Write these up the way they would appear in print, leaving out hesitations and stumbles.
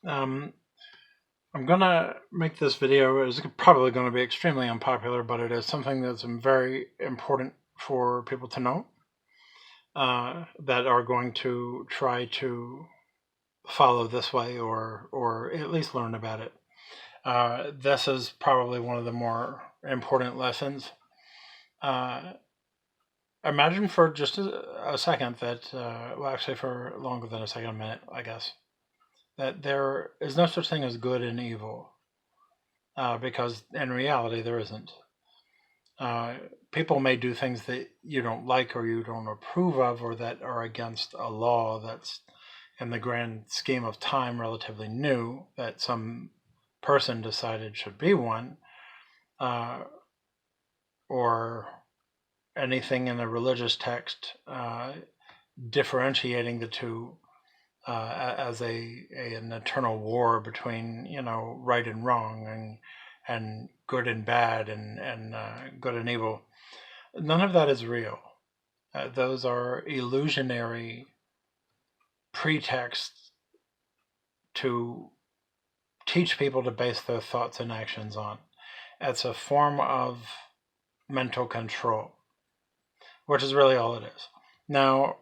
Um, I'm gonna make this video. It's probably going to be extremely unpopular, but it is something that's very important for people to know that are going to try to follow this way or at least learn about it. This is probably one of the more important lessons. Uh, Imagine for just a second that, well, actually, for longer than a second, a minute, I guess, that there is no such thing as good and evil, because in reality, there isn't. Uh, People may do things that you don't like or you don't approve of or that are against a law that's, in the grand scheme of time, relatively new, that some person decided should be one, uh, or anything in a religious text differentiating the two as an eternal war between right and wrong and good and bad and good and evil. None of that is real. Those are illusionary pretexts to teach people to base their thoughts and actions on. It's a form of mental control, which is really all it is. Now,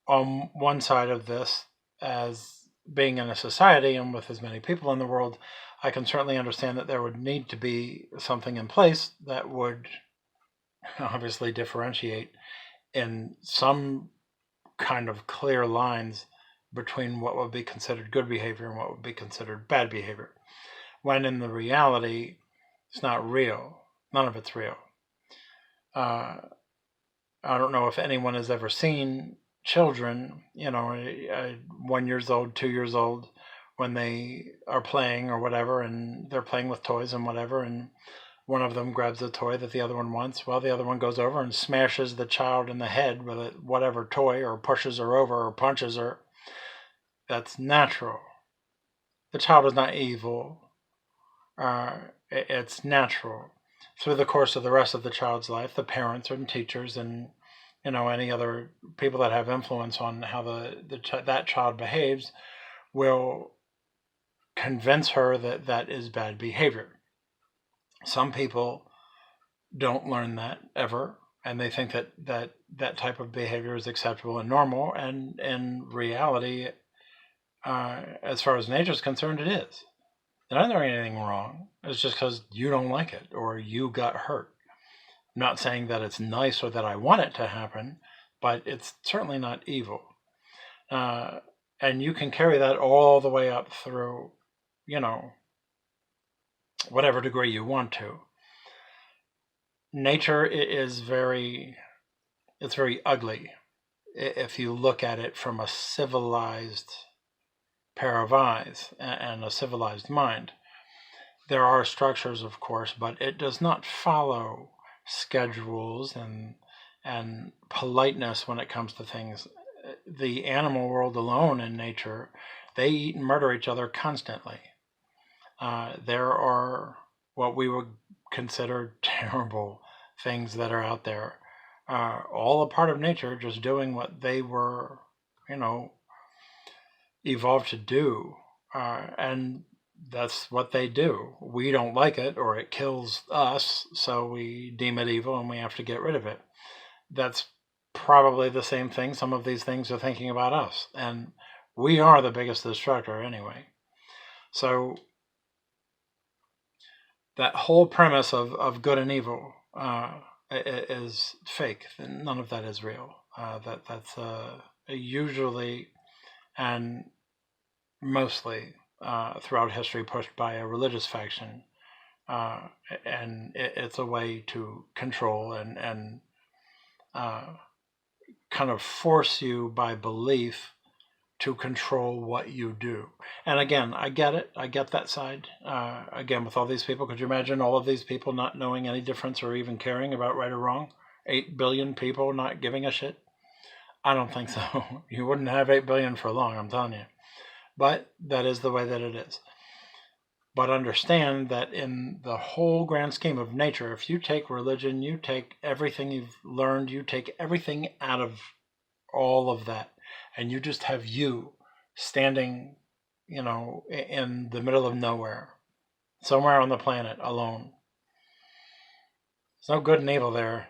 on one side of this, as being in a society and with as many people in the world, I can certainly understand that there would need to be something in place that would obviously differentiate in some kind of clear lines between what would be considered good behavior and what would be considered bad behavior. When in the reality, it's not real. None of it's real. I don't know if anyone has ever seen children, 1 years old, 2 years old, when they are playing or whatever, and they're playing with toys and whatever, and one of them grabs a toy that the other one wants. Well, the other one goes over and smashes the child in the head with whatever toy, or pushes her over, or punches her. That's natural. The child is not evil. It's natural. Through the course of the rest of the child's life, the parents and teachers and any other people that have influence on how that child behaves will convince her that that is bad behavior. Some people don't learn that ever, and they think that type of behavior is acceptable and normal, and in reality, as far as nature is concerned, it is. They're not doing anything wrong. It's just because you don't like it or you got hurt. I'm not saying that it's nice or that I want it to happen, but it's certainly not evil. And you can carry that all the way up through, whatever degree you want to. Nature is it's very ugly if you look at it from a civilized pair of eyes and a civilized mind. There are structures, of course, but it does not follow schedules and politeness when it comes to things. The animal world alone in nature, they eat and murder each other constantly. There are what we would consider terrible things that are out there, all a part of nature, just doing what they were, evolved to do. And that's what they do. We don't like it, or it kills us, so we deem it evil and we have to get rid of it. That's probably the same thing some of these things are thinking about us, and we are the biggest destructor anyway. So that whole premise of good and evil is fake. None of that is real. That's usually and mostly throughout history pushed by a religious faction, and it's a way to control and kind of force you by belief to control what you do. And again, I get it. I get that side. Again, with all these people, could you imagine all of these people not knowing any difference or even caring about right or wrong? 8 billion people not giving a shit? I don't think so. You wouldn't have 8 billion for long, I'm telling you. But that is the way that it is. But understand that in the whole grand scheme of nature, if you take religion, you take everything you've learned, you take everything out of all of that, and you just have you standing in the middle of nowhere, somewhere on the planet, alone. There's no good and evil there.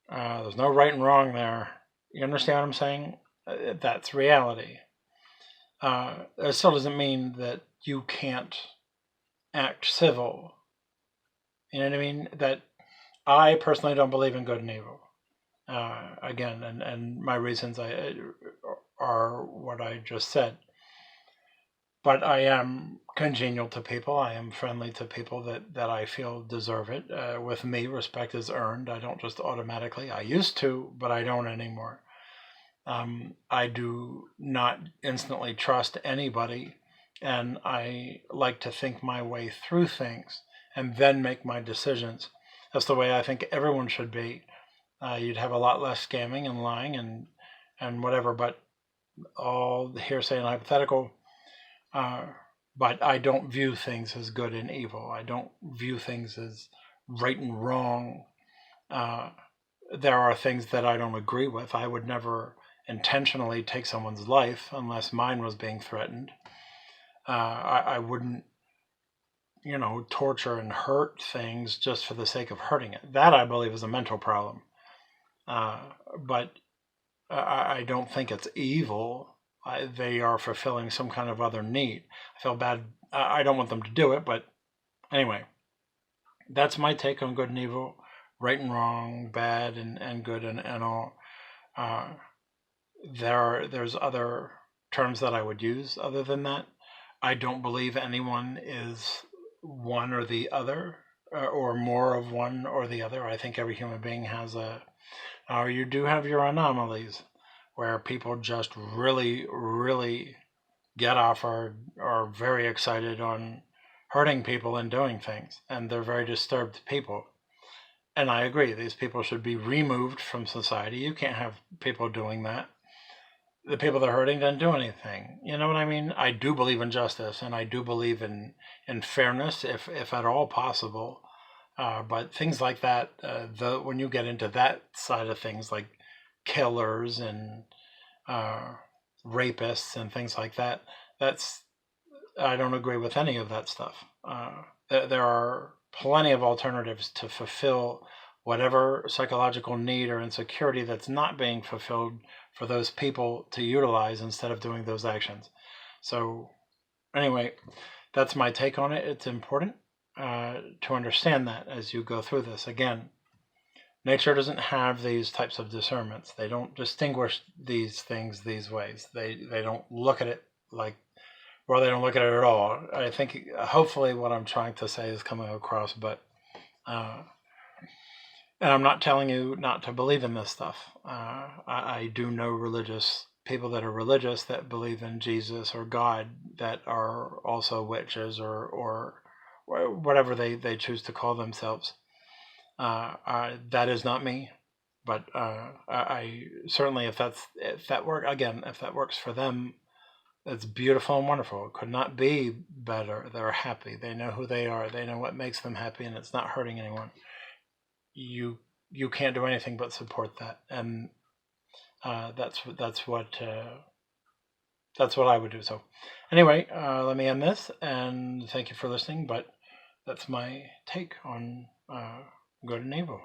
There's no right and wrong there. You understand what I'm saying? That's reality. It still doesn't mean that you can't act civil. You know what I mean? That I personally don't believe in good and evil. Again, and my reasons are what I just said. But I am congenial to people. I am friendly to people that I feel deserve it. With me, respect is earned. I don't just automatically. I used to, but I don't anymore. I do not instantly trust anybody, and I like to think my way through things and then make my decisions. That's the way I think everyone should be. You'd have a lot less scamming and lying and whatever, but all the hearsay and hypothetical. But I don't view things as good and evil. I don't view things as right and wrong. There are things that I don't agree with. I would never intentionally take someone's life unless mine was being threatened. I wouldn't, torture and hurt things just for the sake of hurting it. That, I believe, is a mental problem. But I don't think it's evil. They are fulfilling some kind of other need. I feel bad. I don't want them to do it, but anyway, that's my take on good and evil, right and wrong, bad and good and all. There's other terms that I would use other than that. I don't believe anyone is one or the other, or more of one or the other. I think every human being has you do have your anomalies where people just really, really get off or are very excited on hurting people and doing things. And they're very disturbed people. And I agree, these people should be removed from society. You can't have people doing that. The people that are hurting didn't do anything. You know what I mean? I do believe in justice, and I do believe in fairness, if at all possible. But things like that, when you get into that side of things, like killers and rapists and things like that, I don't agree with any of that stuff. There are plenty of alternatives to fulfill whatever psychological need or insecurity that's not being fulfilled for those people to utilize instead of doing those actions. So anyway, that's my take on it. It's important to understand that as you go through this. Again, nature doesn't have these types of discernments. They don't distinguish these things these ways. They don't look at it like, well, they don't look at it at all. I think hopefully what I'm trying to say is coming across, but and I'm not telling you not to believe in this stuff. I do know religious people that are religious that believe in Jesus or God that are also witches or whatever they choose to call themselves. That is not me, but I certainly, if that works for them, it's beautiful and wonderful. It could not be better. They're happy. They know who they are. They know what makes them happy, and it's not hurting anyone. You can't do anything but support that, and that's what I would do. So anyway, let me end this, and thank you for listening. But that's my take on good and evil.